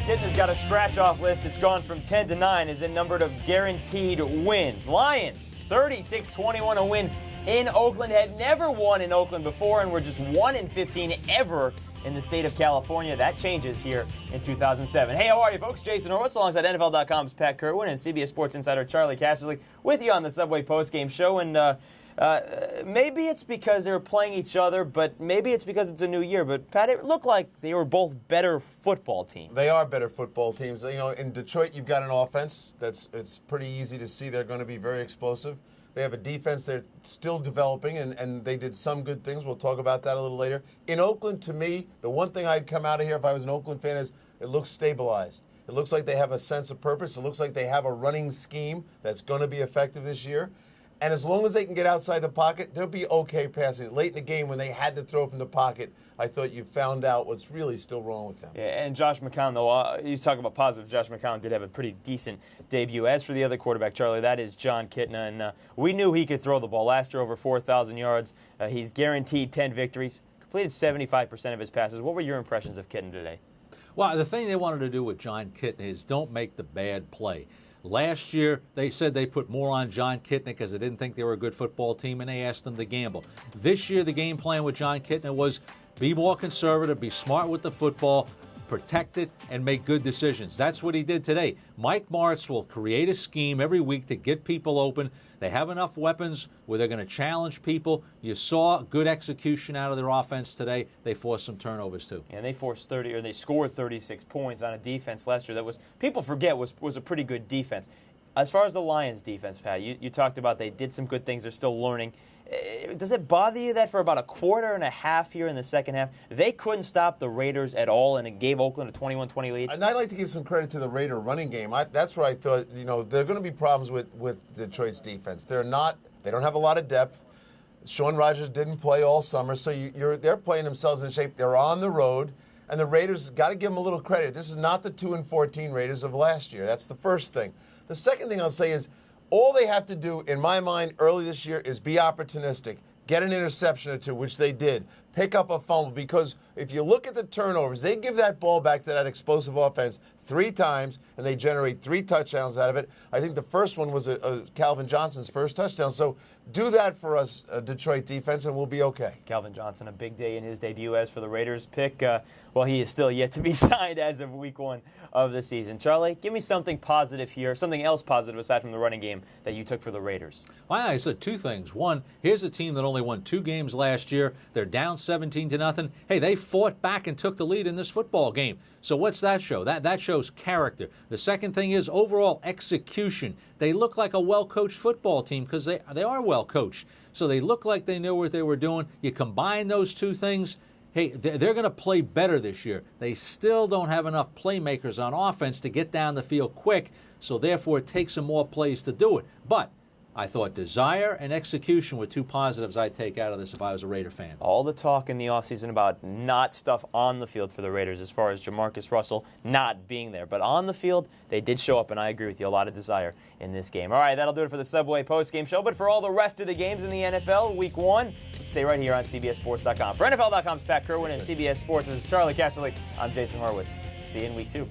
Kitna's got a scratch-off list that's gone from 10 to 9 as it numbered of guaranteed wins. Lions, 36-21, a win in Oakland. Had never won in Oakland before and were just 1-15 ever in the state of California. That changes here in 2007. Hey, how are you, folks? Jason Horowitz alongside NFL.com's Pat Kirwan and CBS Sports insider Charley Casserly with you on the Subway postgame show. And maybe it's because they were playing each other, but maybe it's because it's a new year. But, Pat, it looked like they were both better football teams. They are better football teams. You know, in Detroit, you've got an offense it's pretty easy to see they're going to be very explosive. They have a defense they're still developing, and they did some good things. We'll talk about that a little later. In Oakland, to me, the one thing I'd come out of here if I was an Oakland fan is it looks stabilized. It looks like they have a sense of purpose. It looks like they have a running scheme that's going to be effective this year. And as long as they can get outside the pocket, they'll be okay passing it. Late in the game when they had to throw from the pocket, I thought you found out what's really still wrong with them. Yeah, and Josh McCown, though, you talk about positive. Josh McCown did have a pretty decent debut. As for the other quarterback, Charlie, that is John Kitna. And we knew he could throw the ball. Last year, over 4,000 yards. He's guaranteed 10 victories. Completed 75% of his passes. What were your impressions of Kitna today? Well, the thing they wanted to do with John Kitna is don't make the bad play. Last year, they said they put more on John Kitna because they didn't think they were a good football team, and they asked them to gamble. This year, the game plan with John Kitna was be more conservative, be smart with the football, protect it, and make good decisions. That's what he did today. Mike Martz will create a scheme every week to get people open. They have enough weapons where they're going to challenge people. You saw good execution out of their offense today. They forced some turnovers, too. And they scored 36 points on a defense last year that was, people forget, was a pretty good defense. As far as the Lions' defense, Pat, you talked about they did some good things. They're still learning. Does it bother you that for about a quarter and a half here in the second half, they couldn't stop the Raiders at all, and it gave Oakland a 21-20 lead? And I'd like to give some credit to the Raider running game. That's where I thought, there are going to be problems with Detroit's defense. They don't have a lot of depth. Sean Rogers didn't play all summer, so they're playing themselves in shape. They're on the road, and the Raiders got to give them a little credit. This is not the 2-14 Raiders of last year. That's the first thing. The second thing I'll say is all they have to do, in my mind, early this year is be opportunistic. Get an interception or two, which they did. Pick up a fumble, because if you look at the turnovers, they give that ball back to that explosive offense 3 times, and they generate 3 touchdowns out of it. I think the first one was Calvin Johnson's first touchdown. So do that for us, Detroit defense, and we'll be okay. Calvin Johnson, a big day in his debut as for the Raiders pick. He is still yet to be signed as of week 1 of the season. Charlie, give me something positive here, something else positive aside from the running game that you took for the Raiders. Well, I said 2 things. One, here's a team that only won 2 games last year. They're down 17-0. Hey, they fought back and took the lead in this football game. So what's that show? That shows character. The second thing is overall execution. They look like a well-coached football team because they are well-coached. So they look like they knew what they were doing. You combine those 2 things, hey, they're going to play better this year. They still don't have enough playmakers on offense to get down the field quick, so therefore it takes some more plays to do it. But I thought desire and execution were 2 positives I'd take out of this if I was a Raider fan. All the talk in the offseason about not stuff on the field for the Raiders as far as Jamarcus Russell not being there. But on the field, they did show up, and I agree with you, a lot of desire in this game. All right, that'll do it for the Subway postgame show. But for all the rest of the games in the NFL, Week 1, stay right here on CBSSports.com. For NFL.com's Pat Kirwan and CBS Sports, this is Charley Casserly. I'm Jason Horowitz. See you in Week 2.